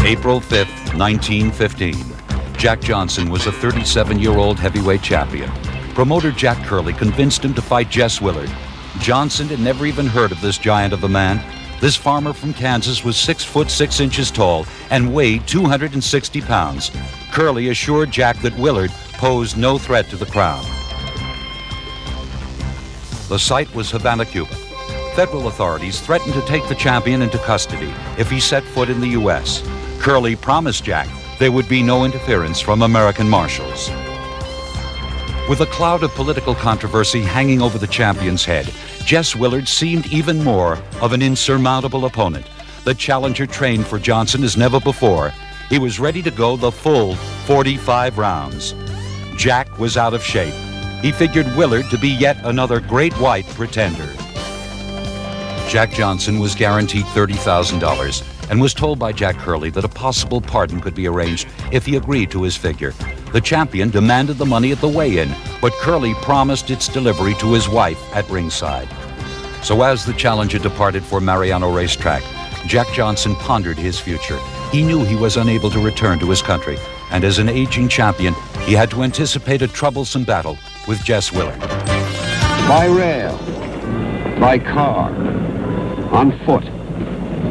April 5th, 1915. Jack Johnson was a 37-year-old heavyweight champion. Promoter Jack Curley convinced him to fight Jess Willard. Johnson had never even heard of this giant of a man. This farmer from Kansas was 6 foot 6 inches tall and weighed 260 pounds. Curley assured Jack that Willard posed no threat to the crown. The site was Havana, Cuba. Federal authorities threatened to take the champion into custody if he set foot in the U.S. Curley promised Jack there would be no interference from American marshals. With a cloud of political controversy hanging over the champion's head, Jess Willard seemed even more of an insurmountable opponent. The challenger trained for Johnson as never before. He was ready to go the full 45 rounds. Jack was out of shape. He figured Willard to be yet another great white pretender. Jack Johnson was guaranteed $30,000 and was told by Jack Curley that a possible pardon could be arranged if he agreed to his figure. The champion demanded the money at the weigh-in, but Curley promised its delivery to his wife at ringside. So as the challenger departed for Mariano Racetrack, Jack Johnson pondered his future. He knew he was unable to return to his country, and as an aging champion, he had to anticipate a troublesome battle with Jess Willard. By rail, by car, on foot,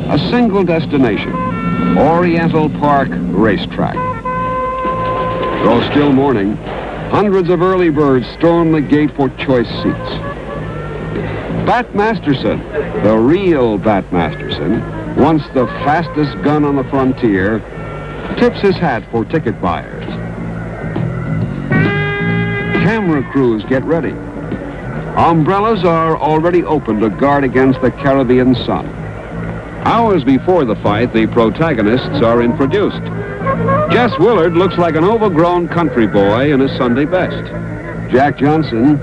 a single destination, Oriental Park Racetrack. Though still morning, hundreds of early birds storm the gate for choice seats. Bat Masterson, the real Bat Masterson, once the fastest gun on the frontier, tips his hat for ticket buyers. Camera crews get ready. Umbrellas are already open to guard against the Caribbean sun. Hours before the fight, the protagonists are introduced. Jess Willard looks like an overgrown country boy in his Sunday best. Jack Johnson,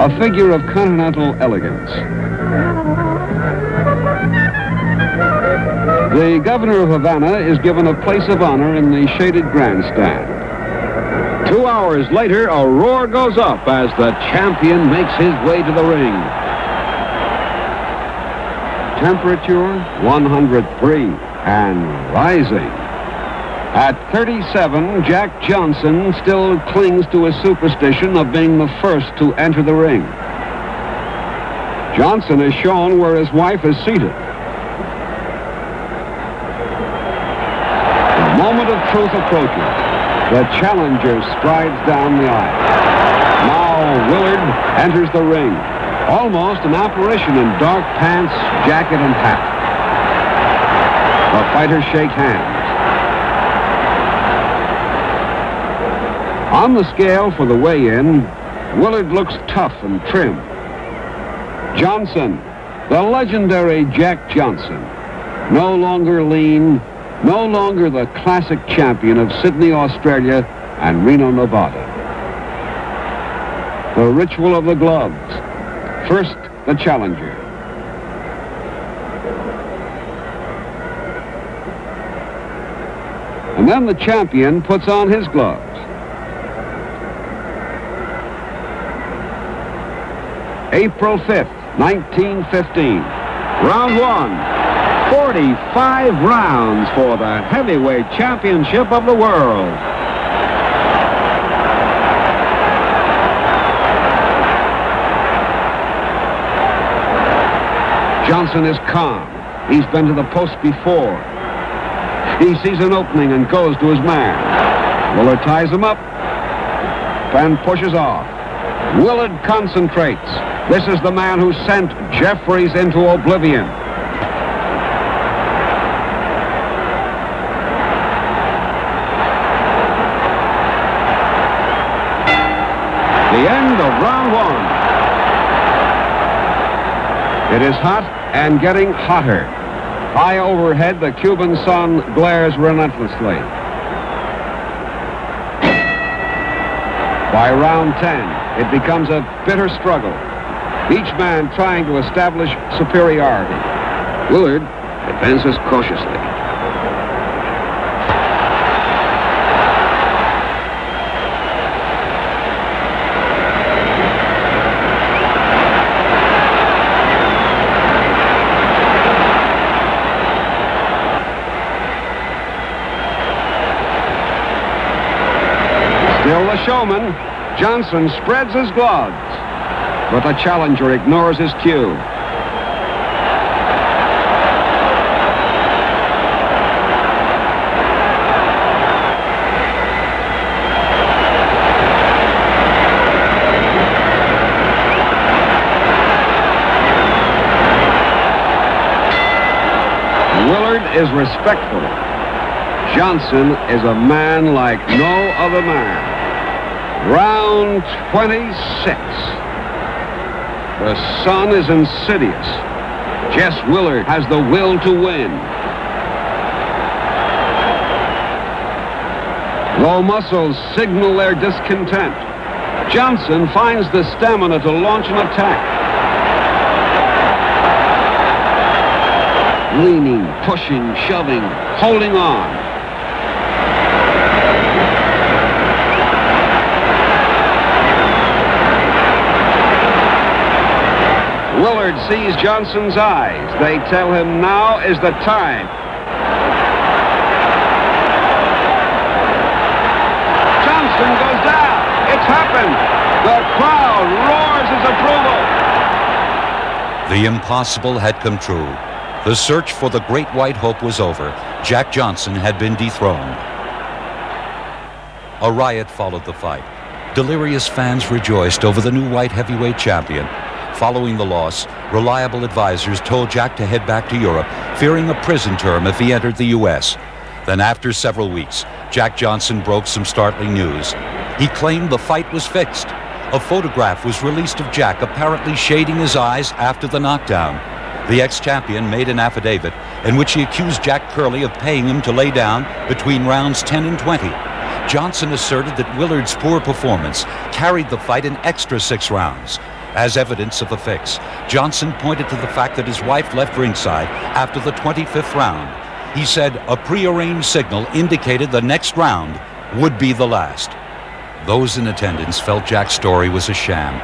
a figure of continental elegance. The governor of Havana is given a place of honor in the shaded grandstand. 2 hours later, a roar goes up as the champion makes his way to the ring. Temperature 103 and rising. At 37, Jack Johnson still clings to his superstition of being the first to enter the ring. Johnson is shown where his wife is seated. The moment of truth approaches. The challenger strides down the aisle. Now Willard enters the ring. Almost an apparition in dark pants, jacket, and hat. The fighters shake hands. On the scale for the weigh-in, Willard looks tough and trim. Johnson, the legendary Jack Johnson, no longer lean, no longer the classic champion of Sydney, Australia, and Reno, Nevada. The ritual of the gloves. First, the challenger. And then the champion puts on his gloves. April 5th, 1915. Round one. 45 rounds for the heavyweight championship of the world. Johnson is calm. He's been to the post before. He sees an opening and goes to his man. Willard ties him up and pushes off. Willard concentrates. This is the man who sent Jeffries into oblivion. The end of round one. It is hot and getting hotter. High overhead, the Cuban sun glares relentlessly. By round 10, it becomes a bitter struggle. Each man trying to establish superiority. Willard advances cautiously. Still the showman, Johnson spreads his gloves, but the challenger ignores his cue. Willard is respectful. Johnson is a man like no other man. Round 26. The sun is insidious. Jess Willard has the will to win. Though muscles signal their discontent, Johnson finds the stamina to launch an attack. Leaning, pushing, shoving, holding on. Willard sees Johnson's eyes. They tell him now is the time. Johnson goes down. It's happened. The crowd roars his approval. The impossible had come true. The search for the great white hope was over. Jack Johnson had been dethroned. A riot followed the fight. Delirious fans rejoiced over the new white heavyweight champion. Following the loss, reliable advisors told Jack to head back to Europe, fearing a prison term if he entered the U.S. Then after several weeks, Jack Johnson broke some startling news. He claimed the fight was fixed. A photograph was released of Jack apparently shading his eyes after the knockdown. The ex-champion made an affidavit in which he accused Jack Curley of paying him to lay down between rounds 10 and 20. Johnson asserted that Willard's poor performance carried the fight an extra 6 rounds. As evidence of the fix, Johnson pointed to the fact that his wife left ringside after the 25th round. He said a prearranged signal indicated the next round would be the last. Those in attendance felt Jack's story was a sham.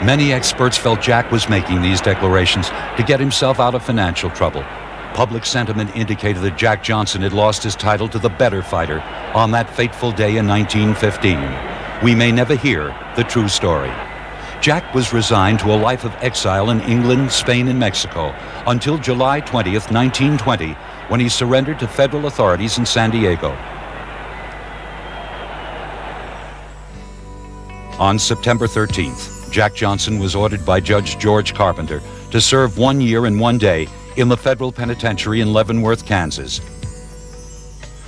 Many experts felt Jack was making these declarations to get himself out of financial trouble. Public sentiment indicated that Jack Johnson had lost his title to the better fighter on that fateful day in 1915. We may never hear the true story. Jack was resigned to a life of exile in England, Spain, and Mexico until July 20th, 1920, when he surrendered to federal authorities in San Diego. On September 13th, Jack Johnson was ordered by Judge George Carpenter to serve 1 year and 1 day in the federal penitentiary in Leavenworth, Kansas.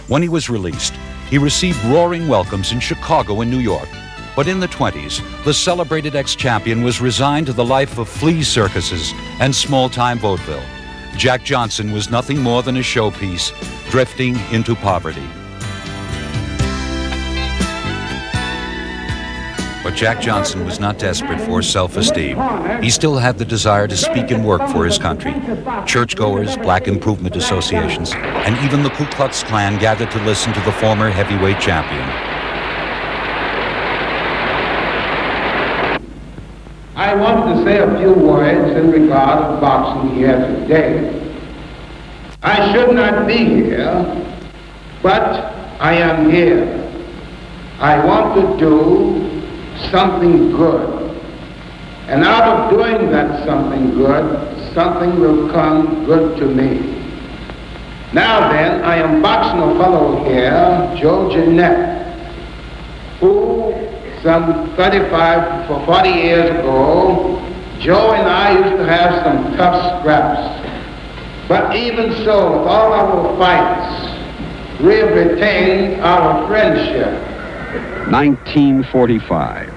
When he was released, he received roaring welcomes in Chicago and New York. But in the 20s, the celebrated ex-champion was resigned to the life of flea circuses and small-time vaudeville. Jack Johnson was nothing more than a showpiece, drifting into poverty. But Jack Johnson was not desperate for self-esteem. He still had the desire to speak and work for his country. Churchgoers, black improvement associations, and even the Ku Klux Klan gathered to listen to the former heavyweight champion. I want to say a few words in regard to boxing here today. I should not be here, but I am here. I want to do something good. And out of doing that something good, something will come good to me. Now then, I am boxing a fellow here, Joe Jeanette, who some 40 years ago, Joe and I used to have some tough scraps. But even so, with all our fights, we have retained our friendship. 1945.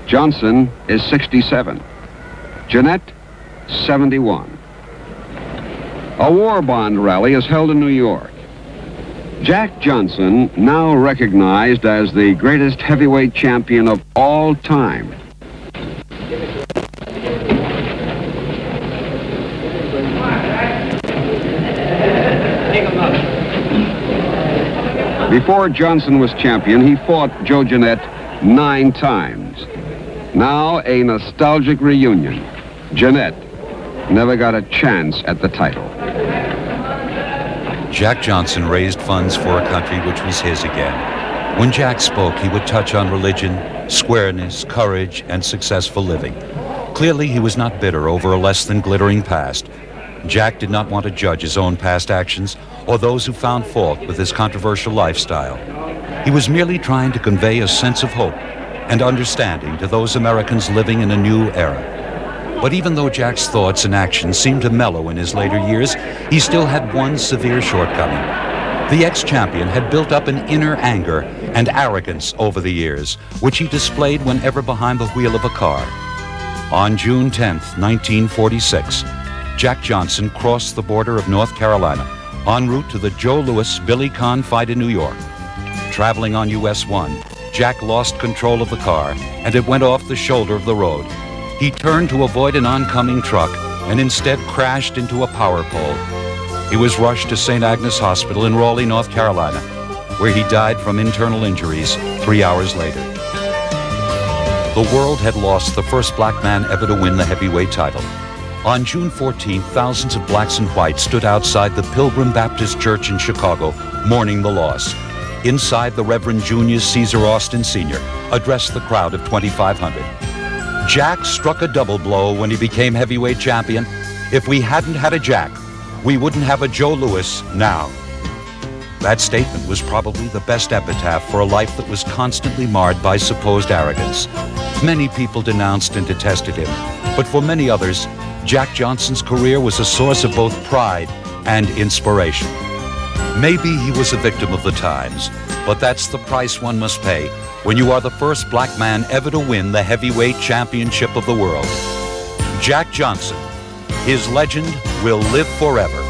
Johnson is 67. Jeanette, 71. A war bond rally is held in New York. Jack Johnson, now recognized as the greatest heavyweight champion of all time. Before Johnson was champion, he fought Joe Jeanette 9 times. Now a nostalgic reunion. Jeanette never got a chance at the title. Jack Johnson raised funds for a country which was his again. When Jack spoke, he would touch on religion, squareness, courage, and successful living. Clearly, he was not bitter over a less than glittering past. Jack did not want to judge his own past actions or those who found fault with his controversial lifestyle. He was merely trying to convey a sense of hope and understanding to those Americans living in a new era. But even though Jack's thoughts and actions seemed to mellow in his later years, he still had one severe shortcoming. The ex-champion had built up an inner anger and arrogance over the years, which he displayed whenever behind the wheel of a car. On June 10th, 1946, Jack Johnson crossed the border of North Carolina en route to the Joe Louis-Billy Conn fight in New York. Traveling on US 1, Jack lost control of the car and it went off the shoulder of the road. He turned to avoid an oncoming truck and instead crashed into a power pole. He was rushed to St. Agnes Hospital in Raleigh, North Carolina, where he died from internal injuries 3 hours later. The world had lost the first black man ever to win the heavyweight title. On June 14th, thousands of blacks and whites stood outside the Pilgrim Baptist Church in Chicago, mourning the loss. Inside, the Reverend Junius Caesar Austin Sr. addressed the crowd of 2,500. Jack struck a double blow when he became heavyweight champion. If we hadn't had a Jack, we wouldn't have a Joe Louis now. That statement was probably the best epitaph for a life that was constantly marred by supposed arrogance. Many people denounced and detested him, but for many others, Jack Johnson's career was a source of both pride and inspiration. Maybe he was a victim of the times, but that's the price one must pay when you are the first black man ever to win the heavyweight championship of the world. Jack Johnson, his legend will live forever.